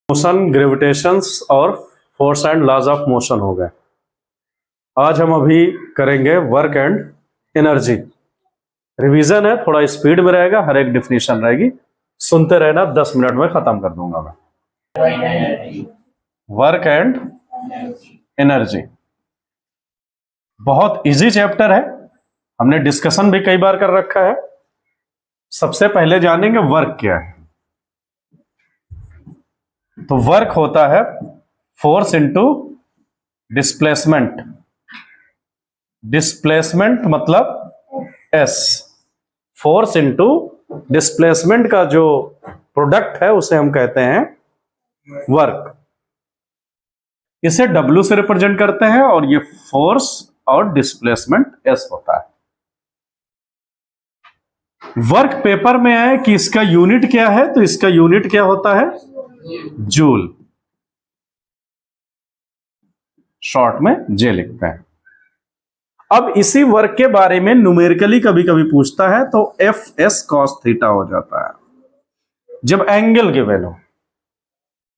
Motion, gravitations और force and laws of motion हो गए। आज हम अभी करेंगे वर्क एंड एनर्जी। रिवीजन है, थोड़ा स्पीड में रहेगा, हर एक डिफिनीशन रहेगी, सुनते रहना, 10 मिनट में खत्म कर दूंगा मैं। वर्क एंड एनर्जी बहुत इजी चैप्टर है, हमने डिस्कशन भी कई बार कर रखा है। सबसे पहले जानेंगे वर्क क्या है। तो वर्क होता है फोर्स इनटू डिस्प्लेसमेंट। डिस्प्लेसमेंट मतलब एस, फोर्स इनटू डिस्प्लेसमेंट का जो प्रोडक्ट है उसे हम कहते हैं वर्क। इसे W से रिप्रेजेंट करते हैं और ये फोर्स और डिस्प्लेसमेंट एस होता है। वर्क पेपर में है कि इसका यूनिट क्या है, तो इसका यूनिट क्या होता है, जूल, शॉर्ट में जे लिखते हैं। अब इसी वर्क के बारे में न्यूमेरिकली कभी कभी पूछता है तो एफ एस कॉस थीटा हो जाता है जब एंगल गिवन हो।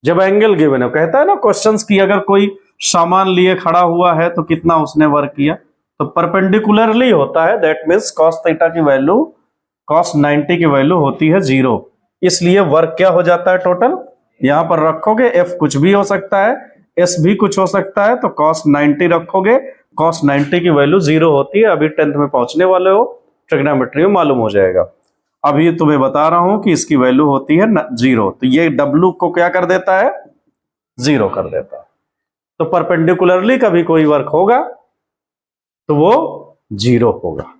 जब एंगल गिवन हो, कहता है ना क्वेश्चंस की अगर कोई सामान लिए खड़ा हुआ है तो कितना उसने वर्क किया, तो परपेंडिकुलरली होता है, दैट मीन्स कॉस थीटा की वैल्यू कॉस 90 की वैल्यू होती है 0। इसलिए वर्क क्या हो जाता है टोटल, यहां पर रखोगे एफ कुछ भी हो सकता है, एस भी कुछ हो सकता है, तो कॉस 90 रखोगे, कॉस 90 की वैल्यू 0 होती है। अभी 10th में पहुंचने वाले हो, ट्रिग्नोमेट्री में मालूम हो जाएगा। अभी तुम्हें बता रहा हूं कि इसकी वैल्यू होती है 0, तो ये W को क्या कर देता है, 0 कर देता है। तो परपेंडिकुलरली कभी कोई वर्क होगा तो वो 0 होगा।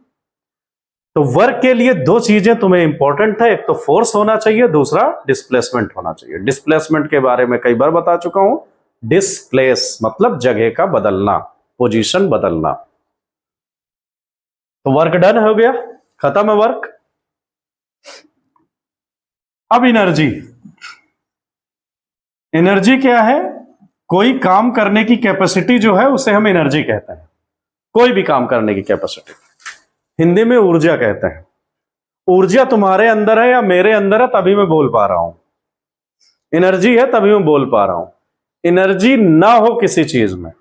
तो वर्क के लिए दो चीजें तुम्हें इंपॉर्टेंट है, एक तो फोर्स होना चाहिए, दूसरा डिस्प्लेसमेंट होना चाहिए। डिस्प्लेसमेंट के बारे में कई बार बता चुका हूं। डिस्प्लेस मतलब जगह का बदलना, पोजीशन बदलना। तो वर्क डन हो गया, खत्म है वर्क। अब एनर्जी। एनर्जी क्या है, कोई काम करने की कैपेसिटी जो है उसे हम एनर्जी कहते हैं। कोई भी काम करने की कैपेसिटी, हिंदी में ऊर्जा कहते हैं। ऊर्जा तुम्हारे अंदर है या मेरे अंदर है तभी मैं बोल पा रहा हूं, एनर्जी है तभी मैं बोल पा रहा हूं। एनर्जी ना हो किसी चीज में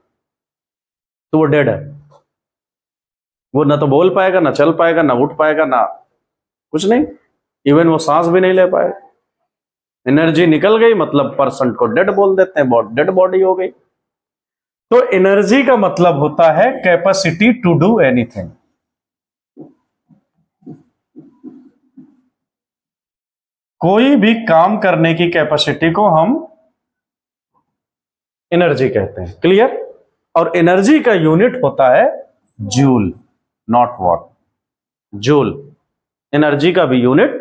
तो वो डेड है, वो ना तो बोल पाएगा, ना चल पाएगा, ना उठ पाएगा, ना कुछ नहीं, इवन वो सांस भी नहीं ले पाएगा। एनर्जी निकल गई मतलब पर्सन को डेड बोल देते हैं, डेड बॉडी हो गई। तो एनर्जी का मतलब होता है कैपेसिटी टू डू एनीथिंग। कोई भी काम करने की कैपेसिटी को हम एनर्जी कहते हैं। क्लियर। और एनर्जी का यूनिट होता है joule, not what, joule. Energy का भी यूनिट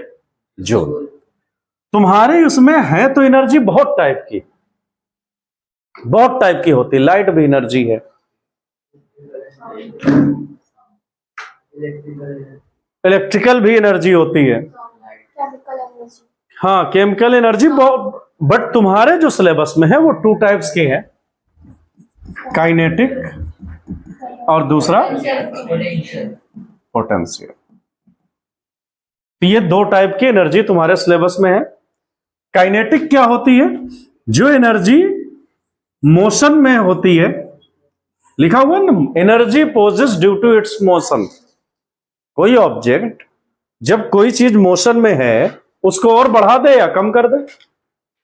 जूल। तुम्हारे उसमें है तो एनर्जी बहुत टाइप की, बहुत टाइप की होती है। लाइट भी एनर्जी है, इलेक्ट्रिकल भी एनर्जी होती है, हाँ केमिकल एनर्जी बहुत। बट तुम्हारे जो सिलेबस में है वो 2 टाइप्स की है, काइनेटिक और दूसरा पोटेंशियल। तो ये 2 टाइप की एनर्जी तुम्हारे सिलेबस में है। काइनेटिक क्या होती है, जो एनर्जी मोशन में होती है, लिखा हुआ ना, energy possess due to its motion. कोई ऑब्जेक्ट जब कोई चीज मोशन में है उसको और बढ़ा दे या कम कर दे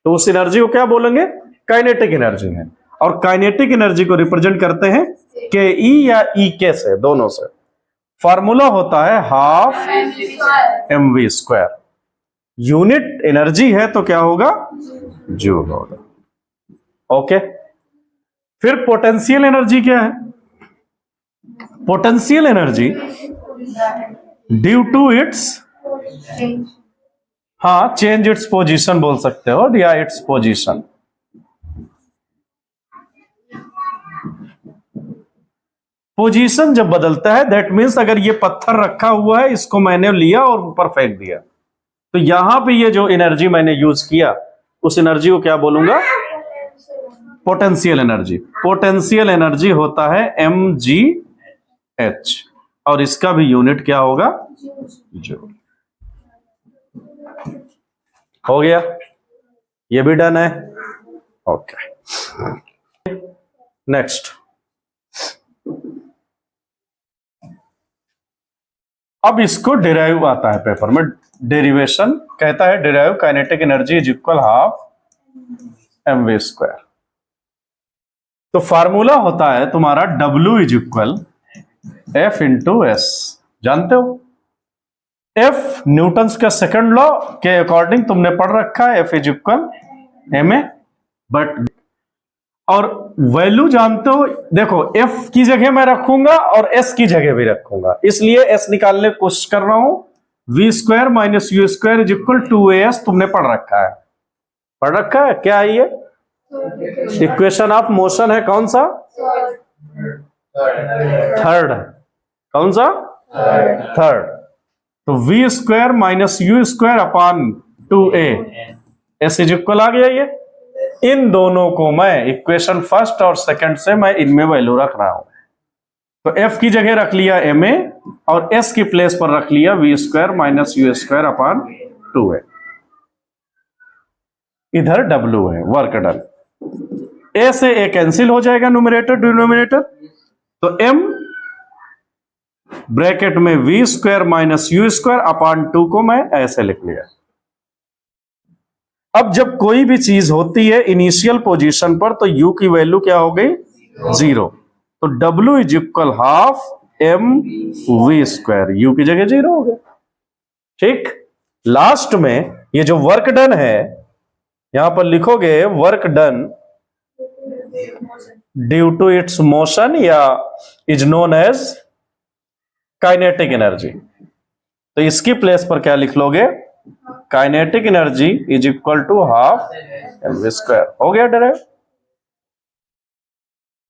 तो उस एनर्जी को क्या बोलेंगे, काइनेटिक एनर्जी है। और काइनेटिक एनर्जी को रिप्रेजेंट करते हैं के ई या ई के से, दोनों से। फार्मूला होता है half mv square. Unit energy है तो क्या होगा, जूल होगा। ओके। फिर पोटेंशियल एनर्जी क्या है, potential energy due to its, हाँ चेंज इट्स पोजीशन बोल सकते हो, या इट्स पोजीशन। पोजीशन जब बदलता है दैट मीन्स अगर ये पत्थर रखा हुआ है, इसको मैंने लिया और ऊपर फेंक दिया, तो यहां पे ये जो एनर्जी मैंने यूज किया उस एनर्जी को क्या बोलूंगा, पोटेंशियल एनर्जी। पोटेंशियल एनर्जी होता है mgh और इसका भी यूनिट क्या होगा, जूल। हो गया, ये भी डन है। Okay, next. अब इसको डेराइव आता है पेपर में, डेरिवेशन कहता है derive kinetic energy is equal half mv square. तो फार्मूला होता है तुम्हारा W is equal F into S. जानते हो F न्यूटन्स का सेकंड लॉ के अकॉर्डिंग तुमने पढ़ रखा है, F is equal ma, but और वैल्यू जानते हो, देखो F की जगह मैं रखूंगा और S की जगह भी रखूंगा, इसलिए S निकालने की कोशिश कर रहा हूं। v square minus u square is equal 2as तुमने पढ़ रखा है, पढ़ रखा है। क्या है ये? इक्वेशन ऑफ मोशन है, कौन सा? थर्ड। कौन सा? थर्ड। तो v square minus u square upon 2a s is equal आ गया ये। इन दोनों को मैं इक्वेशन फर्स्ट और सेकंड से मैं इनमें वैल्यू रख रहा हूं। तो f की जगह रख लिया ma और s की प्लेस पर रख लिया v square minus u square upon 2a। इधर w है, वर्क डन। a से a कैंसिल हो जाएगा न्यूमरेटर डिनोमिनेटर, तो m ब्रैकेट में v square minus u square upon 2 को मैं ऐसे लिख लिया। अब जब कोई भी चीज होती है इनिशियल पोजीशन पर तो u की वैल्यू क्या हो गई? 0। तो w is equal half mv square, u की जगह 0 हो गया। ठीक, लास्ट में ये जो वर्क डन है यहां पर लिखोगे work done due to its motion या is known as kinetic energy. तो इसकी प्लेस पर क्या लिख लोगे? Kinetic energy is equal to half mv square. हो गया डायरेक्ट,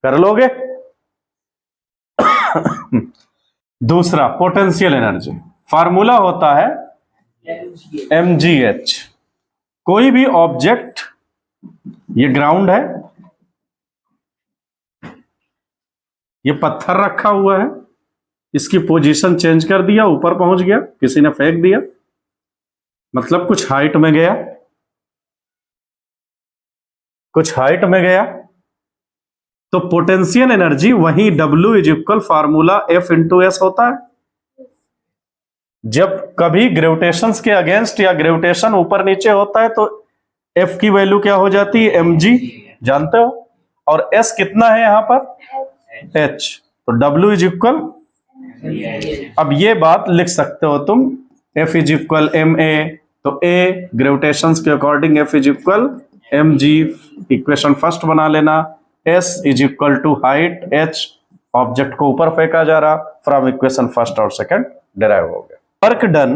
कर लोगे। दूसरा पोटेंशियल एनर्जी, फार्मूला होता है mgh। कोई भी ऑब्जेक्ट, ये ग्राउंड है, ये पत्थर रखा हुआ है, इसकी पोजीशन चेंज कर दिया, ऊपर पहुंच गया, किसी ने फेंक दिया, मतलब कुछ हाइट में गया, कुछ हाइट में गया, तो पोटेंशियल एनर्जी वही W is equal formula F into S होता है। जब कभी ग्रेविटेशन के अगेंस्ट या ग्रेविटेशन ऊपर नीचे होता है तो F की वैल्यू क्या हो जाती है? mg, जानते हो। और S कितना है यहां पर? h। तो W इज इक्वल, अब ये बात लिख सकते हो तुम, F इज इक्वल ma, तो A ग्रेविटेशन के according F is equal mg, equation first बना लेना। S is equal to height, h object को ऊपर फेंका जा रहा, फ्रॉम इक्वेशन फर्स्ट और सेकंड डिराइव हो गया। Work done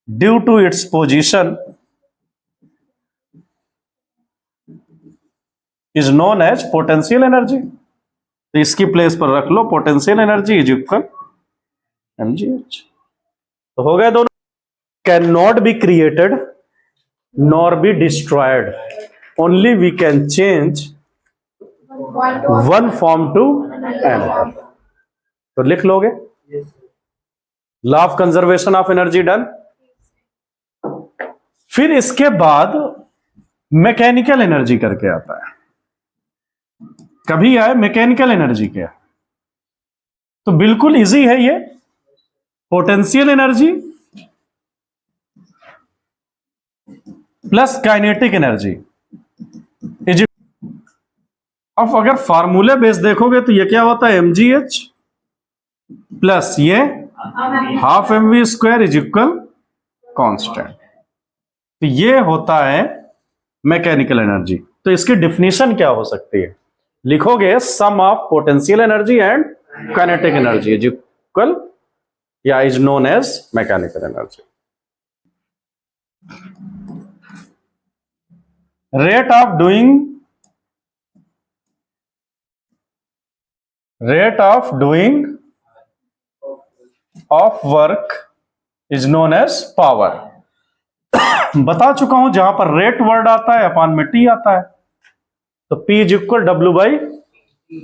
due to its position is known as potential energy. तो इसकी प्लेस पर रख लो potential energy is equal mgh। तो हो गए दोनों। Can not be created nor be destroyed, only we can change one form to another. तो लिख लोगे law of conservation of energy done. फिर इसके बाद मैकेनिकल एनर्जी करके आता है। कभी आए मैकेनिकल एनर्जी क्या, तो बिल्कुल इजी है ये। Potential energy plus kinetic energy. अब अगर फार्मूले बेस देखोगे तो ये क्या होता है? mgh प्लस ये half mv square is equal constant. तो ये होता है मैकेनिकल एनर्जी। तो इसकी डिफिनीशन क्या हो सकती है? लिखोगे sum of potential energy and kinetic energy is equal या is known as mechanical energy. Rate of doing of work is known as power. बता चुका हूं, जहां पर रेट वर्ड आता है अपॉन में टी आता है, तो P is equal W by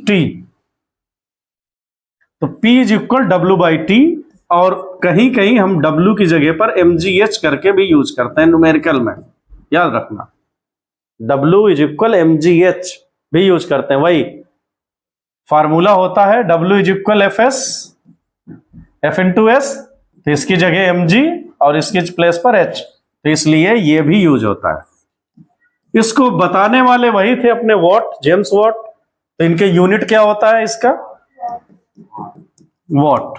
T. तो P is equal W by T, और कहीं कहीं हम W की जगह पर mgh करके भी यूज करते हैं न्यूमेरिकल में, याद रखना। W इज इक्वल mgh भी यूज करते हैं, वही फार्मूला होता है W is equal FS F into S, तो इसकी जगह mg और इसके प्लेस पर h, तो इसलिए ये भी यूज होता है। इसको बताने वाले वही थे अपने वॉट, जेम्स वॉट, तो इनके यूनिट क्या होता है इसका, वॉट,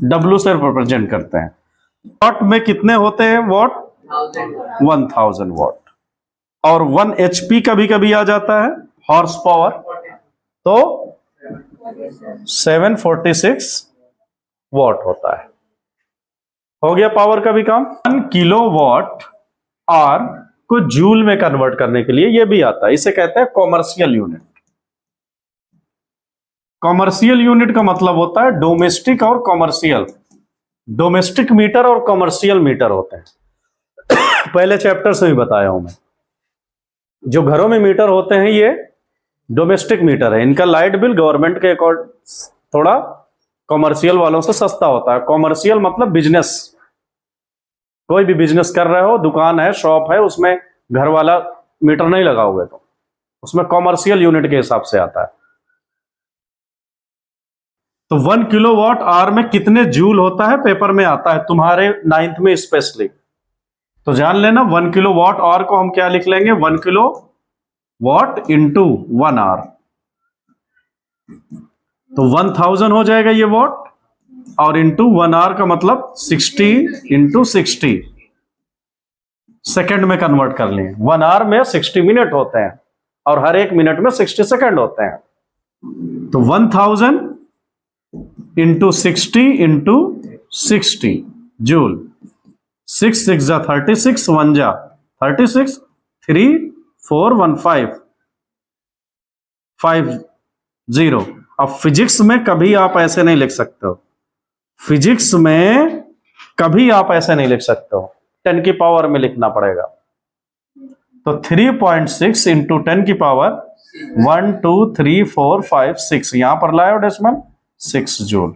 W से रिप्रेजेंट करते हैं। वॉट में कितने होते हैं वॉट, 1000 वॉट, और 1 HP कभी कभी आ जाता है हॉर्स पावर, तो 746 वॉट होता है। हो गया पावर का भी काम। 1 किलोवाट आर को जूल में कन्वर्ट करने के लिए ये भी आता है, इसे कहते हैं कॉमर्शियल यूनिट। कॉमर्शियल यूनिट का मतलब होता है डोमेस्टिक और कॉमर्शियल, डोमेस्टिक मीटर और कॉमर्शियल मीटर होते हैं। पहले चैप्टर से भी बताया हूं मैं, जो घरों में मीटर होते हैं ये डोमेस्टिक मीटर है, इनका लाइट बिल गवर्नमेंट के अकॉर्ड थोड़ा कॉमर्शियल वालों से सस्ता होता है। कॉमर्शियल मतलब बिजनेस, कोई भी बिजनेस कर रहे हो, दुकान है, शॉप है, उसमें घर वाला मीटर नहीं लगाओगे तो उसमें कॉमर्शियल यूनिट के हिसाब से आता है। तो 1 किलोवाट आवर में कितने जूल होता है पेपर में आता है, तुम्हारे 9th में स्पेशली, तो जान लेना 1 किलोवाट आवर को हम क्या लिख लेंगे, 1 किलो वॉट इंटू 1 आवर, तो 1000 हो जाएगा ये वॉट, और इंटू 1 आवर का मतलब 60 इंटू 60 सेकेंड में कन्वर्ट कर लिए। 1 आवर में 60 मिनट होते हैं और हर एक मिनट में 60 सेकेंड होते हैं, तो 1000 इंटू 60 इंटू 60 जूल, 6 6 जा 36, 1 जा 36, 3 4 1 5 5 0। अब फिजिक्स में कभी आप ऐसे नहीं लिख सकते हो, फिजिक्स में कभी आप ऐसे नहीं लिख सकते हो, 10 की पावर में लिखना पड़ेगा। तो 3.6 इंटू 10 की पावर 1 2 3 4 5 6, यहां पर लाए हो डेसिमल 6 जूल।